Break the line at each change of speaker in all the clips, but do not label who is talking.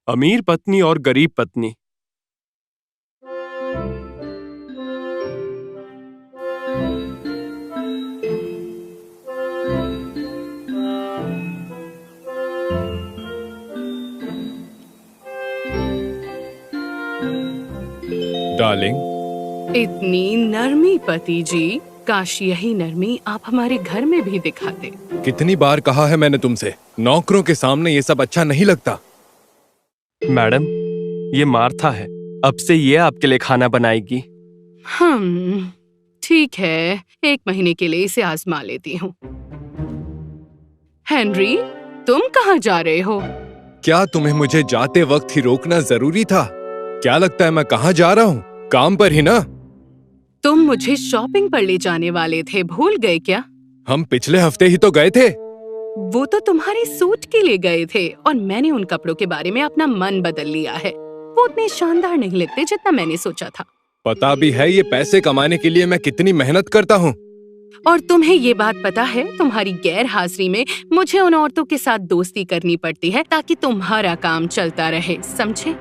अमीर पत्नी और गरीब पत्नी।
डार्लिंग,
इतनी नरमी पति जी, काश यही नरमी आप हमारे घर में भी दिखाते।
कितनी बार कहा है मैंने तुमसे, नौकरों के सामने ये सब अच्छा नहीं लगता।
मैडम, ये मार्था है, अब से ये आपके लिए खाना बनाएगी।
ठीक है, 1 महीने के लिए इसे आजमा लेती हूँ। हेनरी, तुम कहाँ जा रहे हो?
क्या तुम्हें मुझे जाते वक्त ही रोकना जरूरी था? क्या लगता है मैं कहाँ जा रहा हूँ? काम पर ही ना।
तुम मुझे शॉपिंग पर ले जाने वाले थे, भूल गए क्या?
हम पिछले हफ्ते ही तो गए थे।
वो तो तुम्हारे सूट के लिए गए थे और मैंने उन कपड़ों के बारे में अपना मन बदल लिया है। वो उतने शानदार नहीं लगते जितना मैंने सोचा था।
पता भी है ये पैसे कमाने के लिए मैं कितनी मेहनत करता हूँ।
और तुम्हें ये बात पता है, तुम्हारी गैर हाजिरी में मुझे उन औरतों के साथ दोस्ती करनी पड़ती है ताकि तुम्हारा काम चलता रहे, समझे?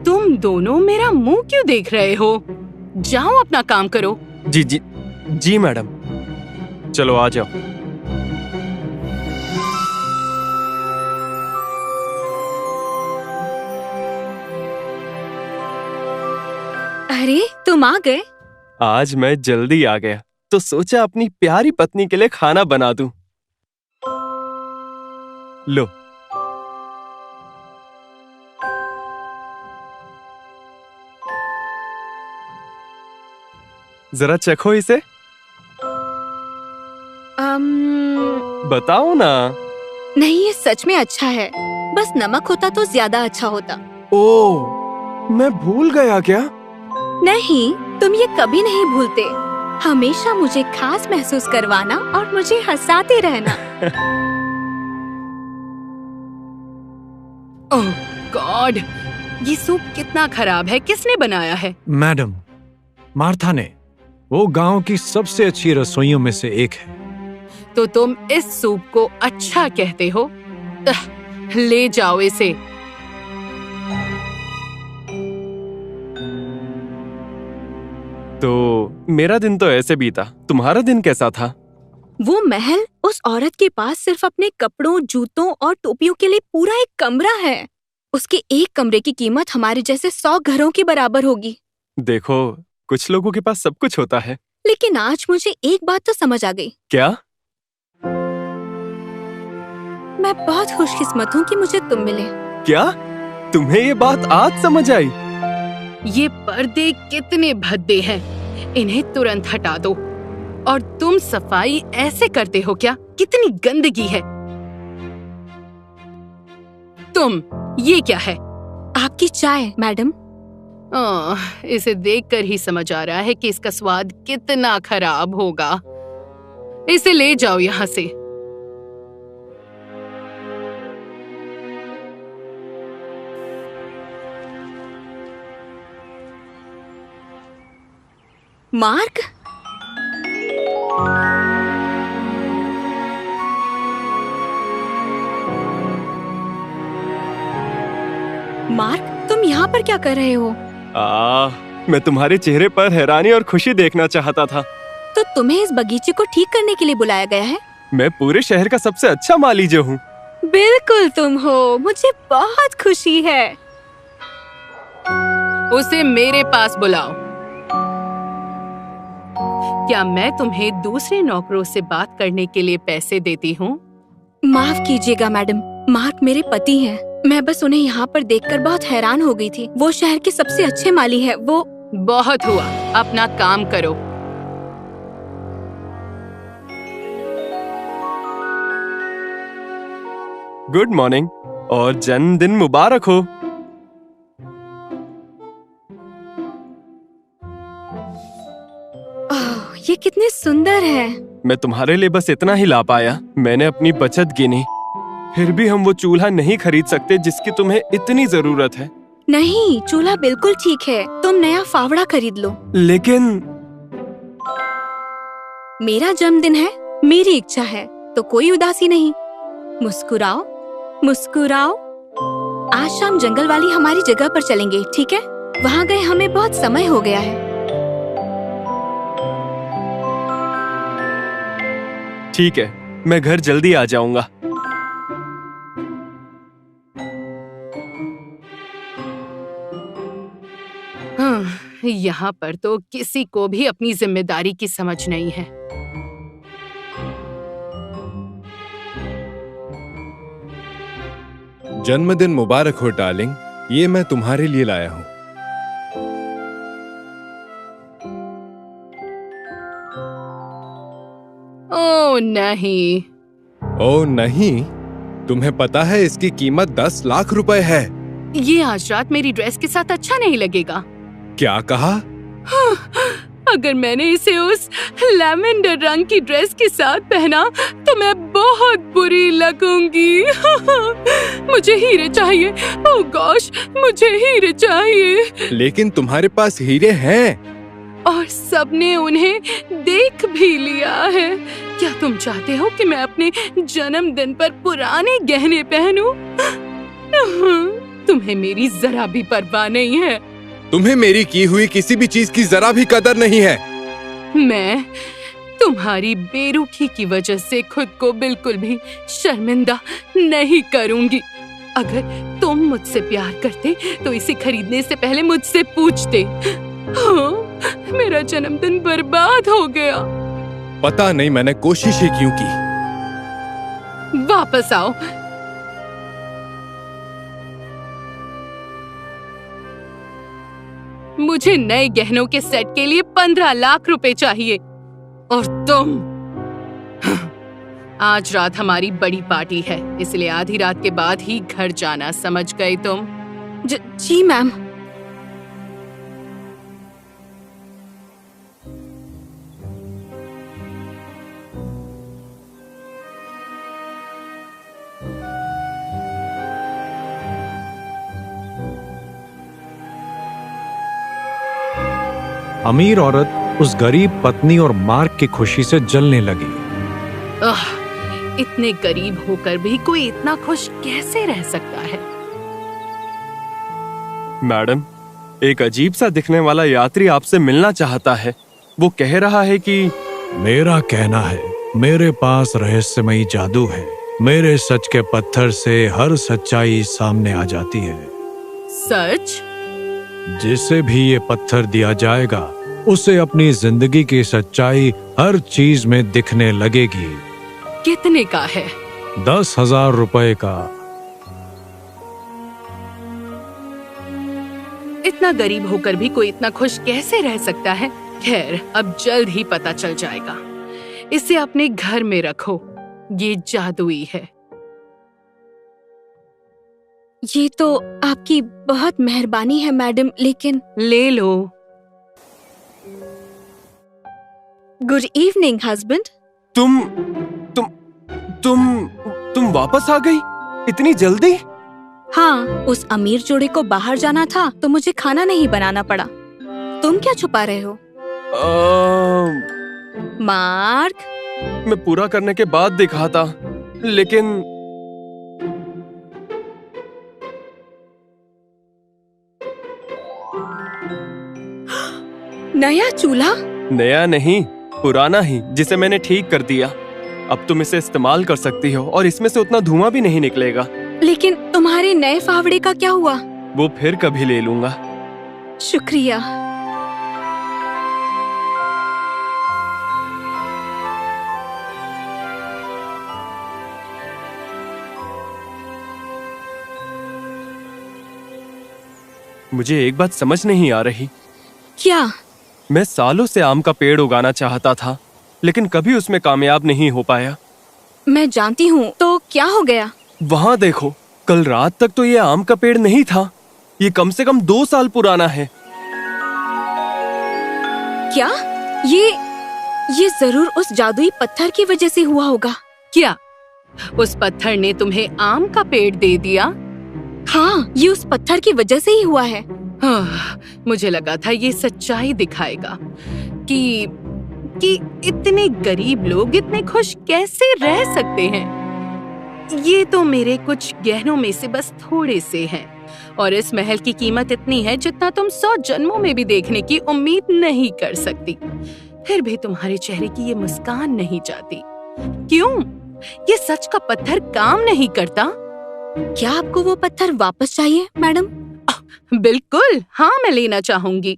तुम दोनों मेरा मुंह क्यों देख रहे हो? जाओ अपना काम करो।
जी जी जी मैडम, चलो आ जाओ।
अरे, तुम आ गए?
आज मैं जल्दी आ गया तो सोचा अपनी प्यारी पत्नी के लिए खाना बना दूं। लो। जरा चखो इसे। बताओ ना।
नहीं, ये सच में अच्छा है। बस नमक होता तो ज्यादा अच्छा होता।
ओह, मैं भूल गया क्या?
नहीं, तुम ये कभी नहीं भूलते। हमेशा मुझे खास महसूस करवाना और मुझे हंसाते रहना।
ओह गॉड, ये सूप कितना खराब है। किसने बनाया है?
मैडम, मार्था ने। वो गांव की सबसे अच्छी रसोइयों में से एक है।
तो तुम इस सूप को अच्छा कहते हो? ले जाओ इसे।
तो मेरा दिन तो ऐसे बीता, तुम्हारा दिन कैसा था?
वो महल उस औरत के पास सिर्फ अपने कपड़ों, जूतों और टोपियों के लिए पूरा एक कमरा है। उसके एक कमरे की कीमत हमारे जैसे 100 घरों के बराबर होगी।
देखो, कुछ लोगों के पास सब कुछ होता है।
लेकिन आज मुझे एक बात तो समझ आ गई।
क्या?
मैं बहुत खुशकिस्मत हूँ कि मुझे तुम मिले।
क्या? तुम्हें ये बात आज समझ आई?
ये पर्दे कितने भद्दे हैं, इन्हें तुरंत हटा दो। और तुम सफाई ऐसे करते हो क्या? कितनी गंदगी है। तुम, ये क्या है?
आपकी चाय, मैडम।
इसे देखकर ही समझ आ रहा है कि इसका स्वाद कितना खराब होगा। इसे ले जाओ यहाँ से।
मार्क, मार्क, तुम यहाँ पर क्या कर रहे हो?
मैं तुम्हारे चेहरे पर हैरानी और खुशी देखना चाहता था।
तो तुम्हें इस बगीचे को ठीक करने के लिए बुलाया गया है?
मैं पूरे शहर का सबसे अच्छा माली जो हूँ।
बिल्कुल तुम हो, मुझे बहुत खुशी है।
उसे मेरे पास बुलाओ। क्या मैं तुम्हें दूसरे नौकरों से बात करने के लिए पैसे देती हूँ?
माफ कीजिएगा मैडम, मार्क मेरे पति हैं। मैं बस उन्हें यहाँ पर देखकर बहुत हैरान हो गई थी। वो शहर के सबसे अच्छे माली है। वो
बहुत हुआ, अपना काम करो।
गुड मॉर्निंग और जन्मदिन मुबारक हो।
ये कितने सुंदर है।
मैं तुम्हारे लिए बस इतना ही ला पाया। मैंने अपनी बचत गिनी, फिर भी हम वो चूल्हा नहीं खरीद सकते जिसकी तुम्हें इतनी जरूरत है।
नहीं, चूल्हा बिल्कुल ठीक है। तुम नया फावड़ा खरीद लो।
लेकिन
मेरा जन्मदिन है, मेरी इच्छा है, तो कोई उदासी नहीं। मुस्कुराओ मुस्कुराओ। आज शाम जंगल वाली हमारी जगह पर चलेंगे, ठीक है? वहाँ गए हमें बहुत समय हो गया है।
ठीक है, मैं घर जल्दी आ जाऊंगा।
यहाँ पर तो किसी को भी अपनी जिम्मेदारी की समझ नहीं है।
जन्मदिन मुबारक हो डार्लिंग, ये मैं तुम्हारे लिए लाया हूँ।
ओह नहीं।
ओह नहीं? तुम्हें पता है इसकी कीमत 10 लाख रुपए है।
ये आज रात मेरी ड्रेस के साथ अच्छा नहीं लगेगा।
क्या कहा?
अगर मैंने इसे उस लैवेंडर रंग की ड्रेस के साथ पहना तो मैं बहुत बुरी लगूंगी। मुझे हीरे चाहिए। ओह गॉश, मुझे हीरे चाहिए।
लेकिन तुम्हारे पास हीरे हैं।
और सबने उन्हें देख भी लिया है। क्या तुम चाहते हो कि मैं अपने जन्मदिन पर पुराने गहने पहनूं? तुम्हें मेरी जरा भी परवाह नहीं है।
तुम्हें मेरी की हुई किसी भी चीज की जरा भी कदर नहीं है।
मैं तुम्हारी बेरुखी की वजह से खुद को बिल्कुल भी शर्मिंदा नहीं करूंगी। अगर तुम मुझसे प्यार करते तो इसे खरीदने से पहले मुझसे पूछते। हाँ, मेरा जन्मदिन बर्बाद हो गया।
पता नहीं मैंने कोशिश ही क्यों की।
वापस आओ। मुझे नए गहनों के सेट के लिए 15 लाख रुपए चाहिए। और तुम आज रात हमारी बड़ी पार्टी है, इसलिए आधी रात के बाद ही घर जाना, समझ गए तुम?
जी मैम।
अमीर औरत उस गरीब पत्नी और मार्क की खुशी से जलने लगी।
इतने गरीब होकर भी कोई इतना खुश कैसे रह सकता है?
मैडम, एक अजीब सा दिखने वाला यात्री आपसे मिलना चाहता है। वो कह रहा है कि
मेरा कहना है, मेरे पास रहस्यमयी जादू है। मेरे सच के पत्थर से हर सच्चाई सामने आ जाती है।
सच?
जिसे भी ये पत्थर दिया जाएगा उसे अपनी जिंदगी की सच्चाई हर चीज में दिखने लगेगी।
कितने का है?
10,000 रुपए का।
इतना गरीब होकर भी कोई इतना खुश कैसे रह सकता है? खैर, अब जल्द ही पता चल जाएगा। इसे अपने घर में रखो, ये जादुई है।
ये तो आपकी बहुत मेहरबानी है मैडम, लेकिन
ले लो।
Good evening husband.
तुम वापस आ गई इतनी जल्दी?
हाँ, उस अमीर जोड़े को बाहर जाना था तो मुझे खाना नहीं बनाना पड़ा। तुम क्या छुपा रहे हो? मार्क,
मैं पूरा करने के बाद दिखाता, लेकिन
नया चूल्हा?
नया नहीं, पुराना ही, जिसे मैंने ठीक कर दिया। अब तुम इसे इस्तेमाल कर सकती हो और इसमें से उतना धुआं भी नहीं निकलेगा।
लेकिन तुम्हारे नए फावड़े का क्या हुआ?
वो फिर कभी ले लूंगा।
शुक्रिया।
मुझे एक बात समझ नहीं आ रही।
क्या?
मैं सालों से आम का पेड़ उगाना चाहता था, लेकिन कभी उसमें कामयाब नहीं हो पाया।
मैं जानती हूँ, तो क्या हो गया?
वहाँ देखो, कल रात तक तो ये आम का पेड़ नहीं था। ये कम से कम 2 साल पुराना है।
क्या? ये जरूर उस जादुई पत्थर की वजह से हुआ होगा।
क्या उस पत्थर ने तुम्हें आम का पेड़ दे दिया?
हाँ, ये उस पत्थर की वजह से ही हुआ है।
मुझे लगा था ये सच्चाई दिखाएगा कि इतने गरीब लोग इतने खुश कैसे रह सकते हैं। ये तो मेरे कुछ गहनों में से बस थोड़े से हैं, और इस महल की कीमत इतनी है जितना तुम 100 जन्मों में भी देखने की उम्मीद नहीं कर सकती। फिर भी तुम्हारे चेहरे की ये मुस्कान नहीं जाती। क्यों? ये सच का पत्थर काम नहीं करता?
क्या आपको वो पत्थर वापस चाहिए मैडम?
बिल्कुल, हाँ, मैं लेना चाहूंगी।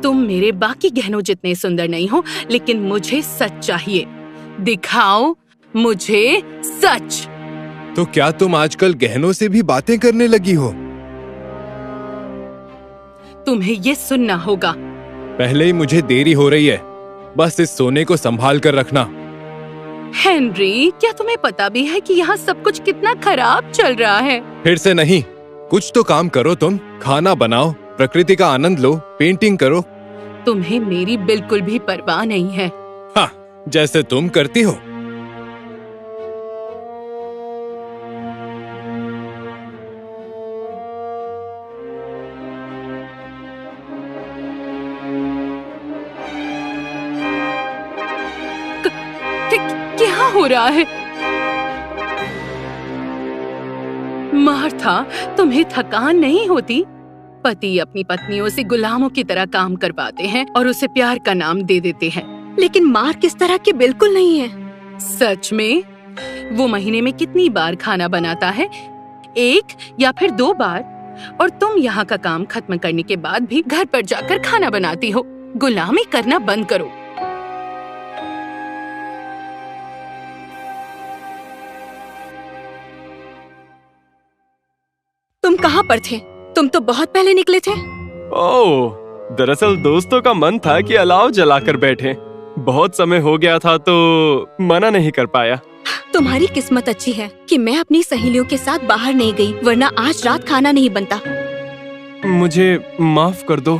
तुम मेरे बाकी गहनों जितने सुंदर नहीं हो, लेकिन मुझे सच चाहिए। दिखाओ मुझे सच।
तो क्या तुम आजकल गहनों से भी बातें करने लगी हो?
तुम्हें ये सुनना होगा।
पहले ही मुझे देरी हो रही है, बस इस सोने को संभाल कर रखना।
हेनरी, क्या तुम्हें पता भी है कि यहाँ सब कुछ कितना खराब चल रहा है?
फिर से नहीं, कुछ तो काम करो तुम। खाना बनाओ, प्रकृति का आनंद लो, पेंटिंग करो।
तुम्हें मेरी बिल्कुल भी परवाह नहीं है।
हाँ, जैसे तुम करती हो।
क्या हो रहा है? मार्था, तुम्हें थकान नहीं होती? पति अपनी पत्नियों से गुलामों की तरह काम करवाते हैं और उसे प्यार का नाम दे देते हैं।
लेकिन मार्क इस तरह के बिल्कुल नहीं है।
सच में? वो महीने में कितनी बार खाना बनाता है? 1 या फिर 2 बार? और तुम यहाँ का काम खत्म करने के बाद भी घर पर जाकर खाना बनाती हो। गुलामी करना बंद करो।
तुम कहाँ पर थे? तुम तो बहुत पहले निकले थे।
ओह, दरअसल दोस्तों का मन था कि अलाव जलाकर बैठे। बहुत समय हो गया था तो मना नहीं कर पाया।
तुम्हारी किस्मत अच्छी है कि मैं अपनी सहेलियों के साथ बाहर नहीं गई, वरना आज रात खाना नहीं बनता।
मुझे माफ कर दो।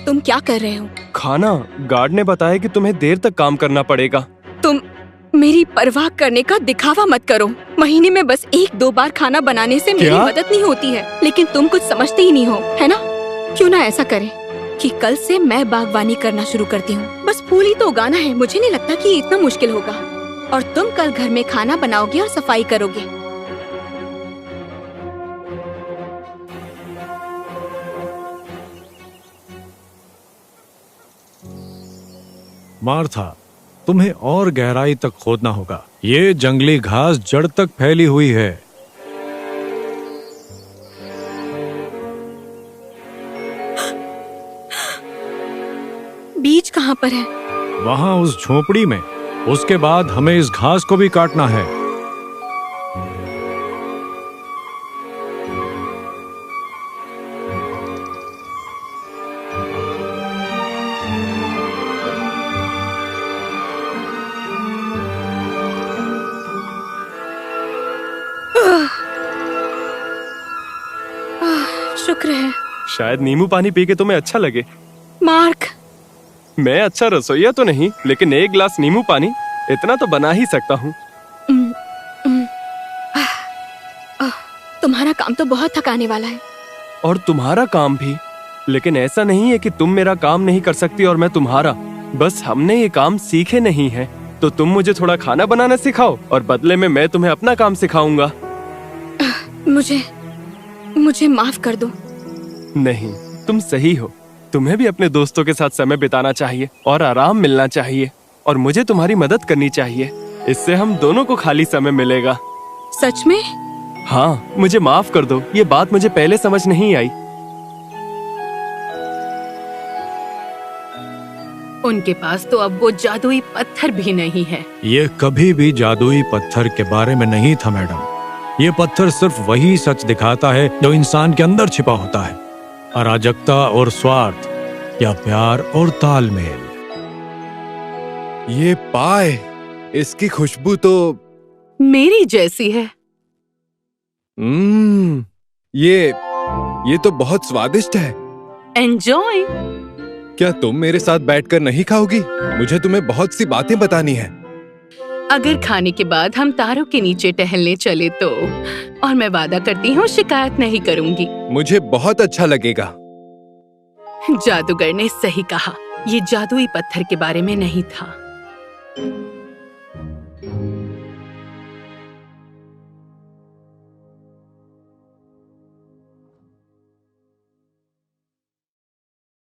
तुम क्या कर रहे हो?
खाना। गार्ड ने बताया कि तुम्हें देर तक काम करना पड़ेगा।
तुम मेरी परवाह करने का दिखावा मत करो। महीने में बस 1-2 बार खाना बनाने से मेरी मदद नहीं होती है, लेकिन तुम कुछ समझते ही नहीं हो, है ना? क्यों ना ऐसा करें कि कल से मैं बागवानी करना शुरू करती हूँ। बस फूल ही तो उगाना है। मुझे नहीं लगता कि ये इतना मुश्किल होगा। और तुम कल घर में खाना बनाओगे और सफाई करोगे।
मार्था, तुम्हें और गहराई तक खोदना होगा। ये जंगली घास जड़ तक फैली हुई है।
बीज कहाँ पर है?
वहाँ उस झोपड़ी में। उसके बाद हमें इस घास को भी काटना है।
शुक्र है।
शायद नींबू पानी पी के तुम्हें अच्छा लगे।
मार्क,
मैं अच्छा रसोइया तो नहीं, लेकिन 1 गिलास नींबू पानी इतना तो बना ही सकता हूँ।
तुम्हारा काम तो बहुत थकाने वाला है।
और तुम्हारा काम भी। लेकिन ऐसा नहीं है कि तुम मेरा काम नहीं कर सकती और मैं तुम्हारा। बस हमने ये काम सीखे नहीं है, तो तुम मुझे थोड़ा खाना बनाना सिखाओ और बदले में मैं तुम्हें अपना काम सिखाऊंगा।
मुझे माफ कर दो।
नहीं, तुम सही हो। तुम्हें भी अपने दोस्तों के साथ समय बिताना चाहिए और आराम मिलना चाहिए, और मुझे तुम्हारी मदद करनी चाहिए। इससे हम दोनों को खाली समय मिलेगा।
सच में?
हाँ, मुझे माफ कर दो। ये बात मुझे पहले समझ नहीं आई।
उनके पास तो अब वो जादुई पत्थर भी नहीं है।
ये कभी भी जादुई पत्थर के बारे में नहीं था मैडम। ये पत्थर सिर्फ वही सच दिखाता है जो इंसान के अंदर छिपा होता है। अराजकता और स्वार्थ, या प्यार और तालमेल।
ये पाए, इसकी खुशबू तो
मेरी जैसी है।
ये तो बहुत स्वादिष्ट है।
एंजॉय।
क्या तुम मेरे साथ बैठकर नहीं खाओगी? मुझे तुम्हें बहुत सी बातें बतानी है।
अगर खाने के बाद हम तारों के नीचे टहलने चले तो, और मैं वादा करती हूँ शिकायत नहीं करूंगी।
मुझे बहुत अच्छा लगेगा।
जादूगर ने सही कहा, ये जादुई पत्थर के बारे में नहीं था।